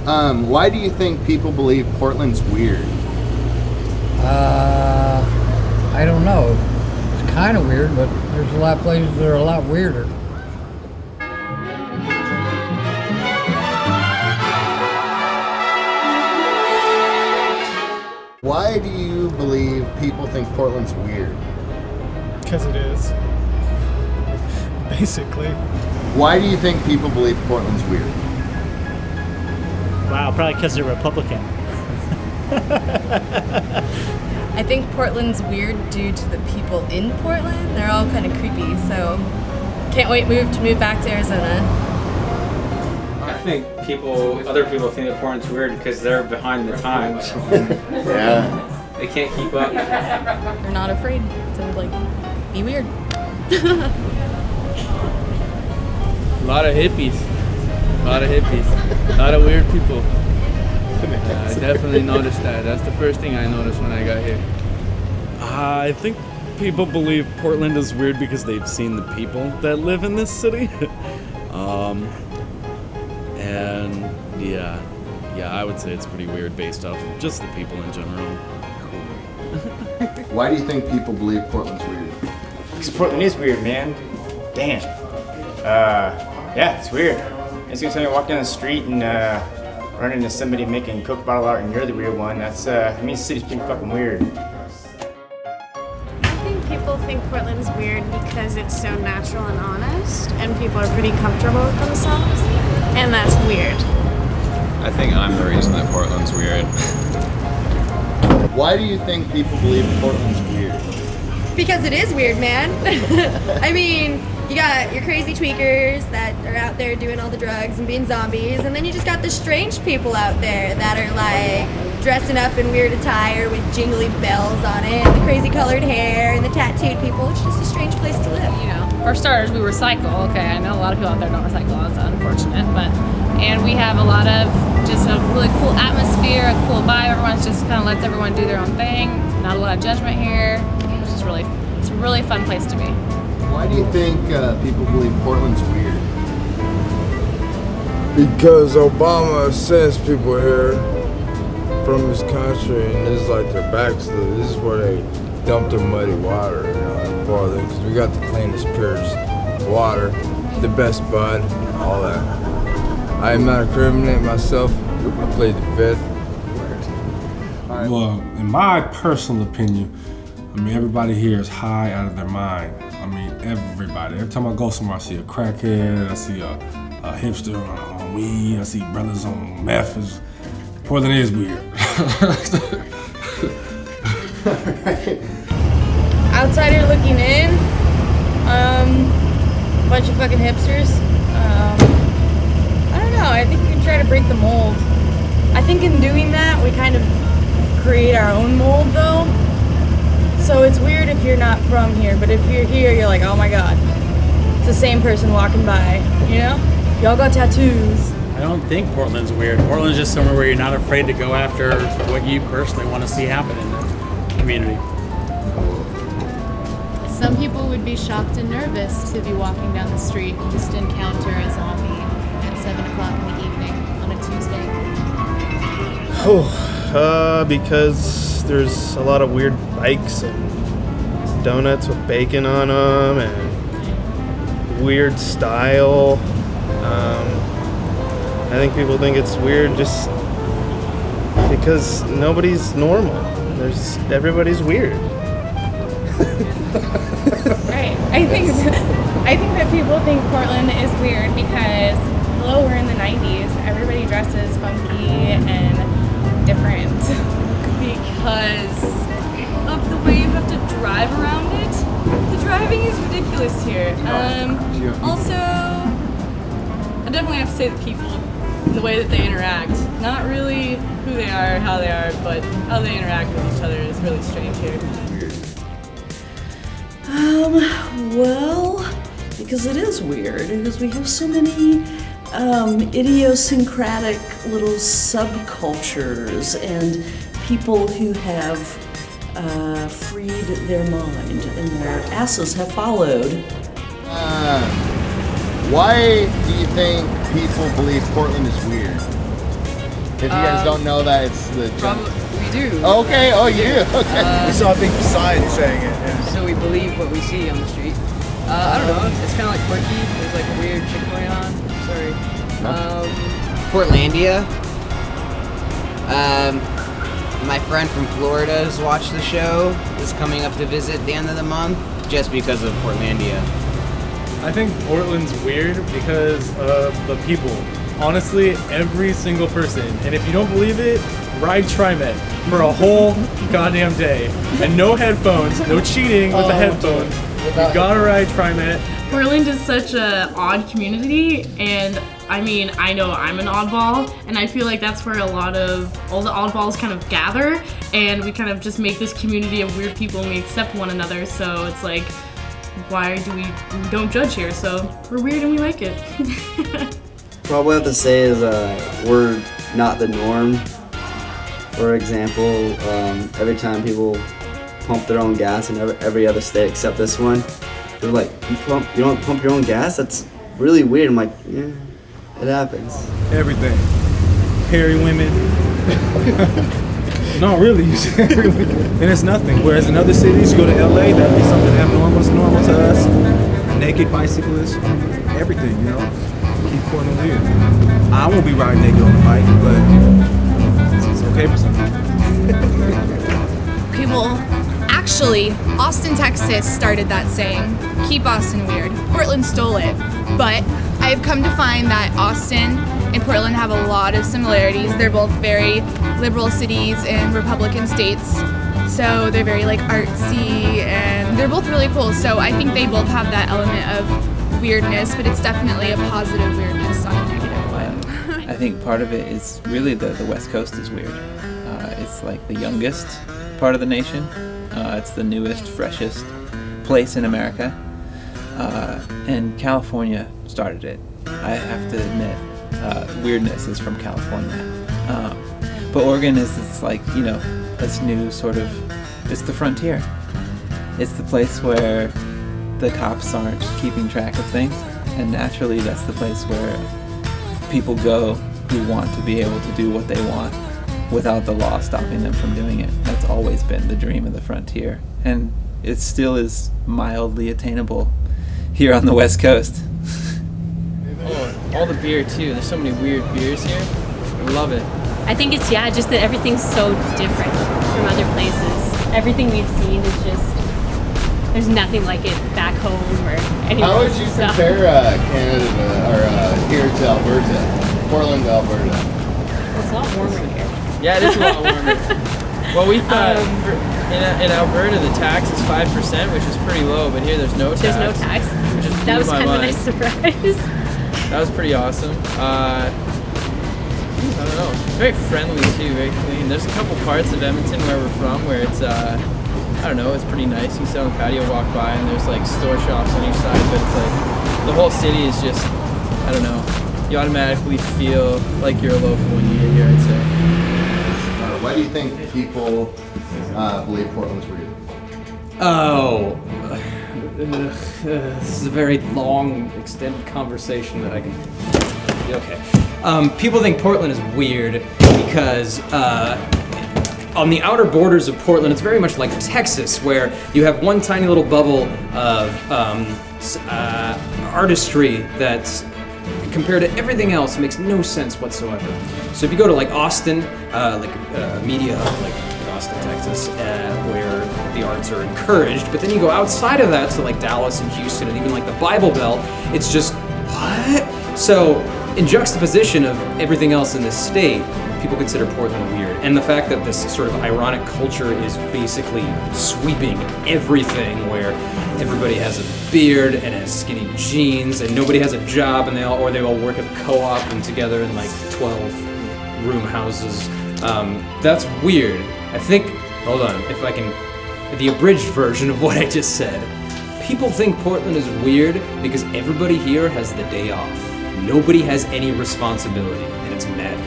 Why do you think people believe Portland's weird? I don't know. It's kind of weird, but there's a lot of places that are a lot weirder. Why do you believe people think Portland's weird? Because it is. Basically. Why do you think people believe Portland's weird? Wow, probably because they're Republican. I think Portland's weird due to the people in Portland. They're all kind of creepy, so can't wait to move back to Arizona. I think other people think that Portland's weird because they're behind the times. Yeah. They can't keep up. They're not afraid to be weird. A lot of hippies. A lot of weird people. I definitely noticed that. That's the first thing I noticed when I got here. I think people believe Portland is weird because they've seen the people that live in this city. And yeah, I would say it's pretty weird based off of just the people in general. Why do you think people believe Portland's weird? Because Portland is weird, man. Damn. Yeah, it's weird. It's gonna tell me to walk down the street and run into somebody making Coke bottle art and you're the weird one. That's I mean, the city's pretty fucking weird. I think people think Portland's weird because it's so natural and honest, and people are pretty comfortable with themselves, and that's weird. I think I'm the reason that Portland's weird. Why do you think people believe Portland's weird? Because it is weird, man. I mean, you got your crazy tweakers that are out there doing all the drugs and being zombies, and then you just got the strange people out there that are like dressing up in weird attire with jingly bells on it, and the crazy colored hair, and the tattooed people. It's just a strange place to live. You know, for starters, we recycle. Okay, I know a lot of people out there don't recycle. That's unfortunate, and we have a lot of just a really cool atmosphere, a cool vibe. Everyone's just kind of lets everyone do their own thing. Not a lot of judgment here. It's a really fun place to be. Why do you think people believe Portland's weird? Because Obama sends people here from his country, and this is like their backslid. This is where they dump their muddy water, in Portland, because we got the cleanest, purest water, the best bud, all that. I am not a criminal myself. I played the fifth. Well, in my personal opinion, I mean, everybody here is high out of their mind. I mean, everybody. Every time I go somewhere, I see a crackhead, I see a hipster on weed, I see brothers on meth. Portland is weird. Outsider looking in, bunch of fucking hipsters. I don't know, I think we can try to break the mold. I think in doing that, we kind of create our own mold though. So it's weird if you're not from here, but if you're here, you're like, oh my god, it's the same person walking by, you know? Y'all got tattoos. I don't think Portland's weird. Portland's just somewhere where you're not afraid to go after what you personally want to see happen in the community. Some people would be shocked and nervous to be walking down the street and just encounter a zombie at 7 o'clock in the evening on a Tuesday. Because there's a lot of weird bikes and donuts with bacon on them and weird style. I think people think it's weird just because nobody's normal. Everybody's weird. Right. I think that people think Portland is weird because, hello, we're in the 90s. Everybody dresses funky and different. Because of the way you have to drive around it. The driving is ridiculous here. Also, I definitely have to say the people, the way that they interact. Not really who they are, how they are, but how they interact with each other is really strange here. Well, because it is weird, because we have so many idiosyncratic little subcultures and people who have freed their mind and their asses have followed. Why do you think people believe Portland is weird? you guys don't know that, it's the. We do. Okay. Oh, you do. Okay. We saw a big sign saying it. Yeah. So we believe what we see on the street. I don't know. It's kind of like quirky. There's like a weird shit going on. Sorry. Portlandia. My friend from Florida has watched the show. Is coming up to visit at the end of the month just because of Portlandia. I think Portland's weird because of the people. Honestly, every single person. And if you don't believe it, ride TriMet for a whole goddamn day. And no headphones, no cheating with the headphones. You gotta ride TriMet. Portland is such a odd community, and I mean, I know I'm an oddball, and I feel like that's where all the oddballs kind of gather, and we kind of just make this community of weird people, and we accept one another. So it's like, why do we don't judge here? So we're weird and we like it. Probably have to say is we're not the norm. For example, every time people pump their own gas in every other state except this one, they're like, you don't pump your own gas? That's really weird. I'm like, yeah, it happens. Everything. Hairy women. No, really, you see hairy women. And it's nothing. Whereas in other cities, you go to LA, that'd be something abnormal to us. Naked bicyclists, everything, you know? Keep Portland weird. I won't be riding naked on the bike, but it's okay for some people. Okay, well, actually, Austin, Texas started that saying, keep Austin weird. Portland stole it. But I've come to find that Austin and Portland have a lot of similarities. They're both very liberal cities and Republican states. So they're very like artsy and they're both really cool. So I think they both have that element of weirdness, but it's definitely a positive weirdness, not a negative one. I think part of it is really the West Coast is weird. It's like the youngest part of the nation. It's the newest, freshest place in America. And California started it. I have to admit, weirdness is from California. But Oregon it's like, you know, this new sort of, it's the frontier. It's the place where the cops aren't keeping track of things. And naturally, that's the place where people go who want to be able to do what they want without the law stopping them from doing it. That's always been the dream of the frontier. And it still is mildly attainable here on the West Coast. Oh, all the beer too. There's so many weird beers here. I love it. I think it's, just that everything's so different from other places. Everything we've seen is just, there's nothing like it back home or anywhere. How would you compare Canada or here to Alberta? Portland to Alberta? It's a lot warmer here. Yeah, it is a lot warmer. Well, we thought in Alberta the tax is 5%, which is pretty low, but here there's no tax. There's no tax. Which just That was blew my kind of a mind. nice surprise. That was pretty awesome. I don't know. Very friendly too, very clean. There's a couple parts of Edmonton where we're from where it's I don't know, it's pretty nice. You sit on the patio, walk by, and there's like store shops on each side, but it's like the whole city is just, I don't know. You automatically feel like you're a local when you get here, I'd say. Why do you think people believe Portland's weird? Oh, this is a very long, extended conversation that I can. Okay. People think Portland is weird because on the outer borders of Portland, it's very much like Texas, where you have one tiny little bubble of artistry that's compared to everything else makes no sense whatsoever. So if you go to like Austin, media hub like Austin, Texas, where the arts are encouraged, but then you go outside of that to like Dallas and Houston and even like the Bible Belt, it's just, what? So in juxtaposition of everything else in this state, people consider Portland weird. And the fact that this sort of ironic culture is basically sweeping everything, where everybody has a beard and has skinny jeans and nobody has a job and they all work at the co-op and together in like 12-room houses. That's weird. I think, hold on, if I can, the abridged version of what I just said. People think Portland is weird because everybody here has the day off. Nobody has any responsibility, and it's madness.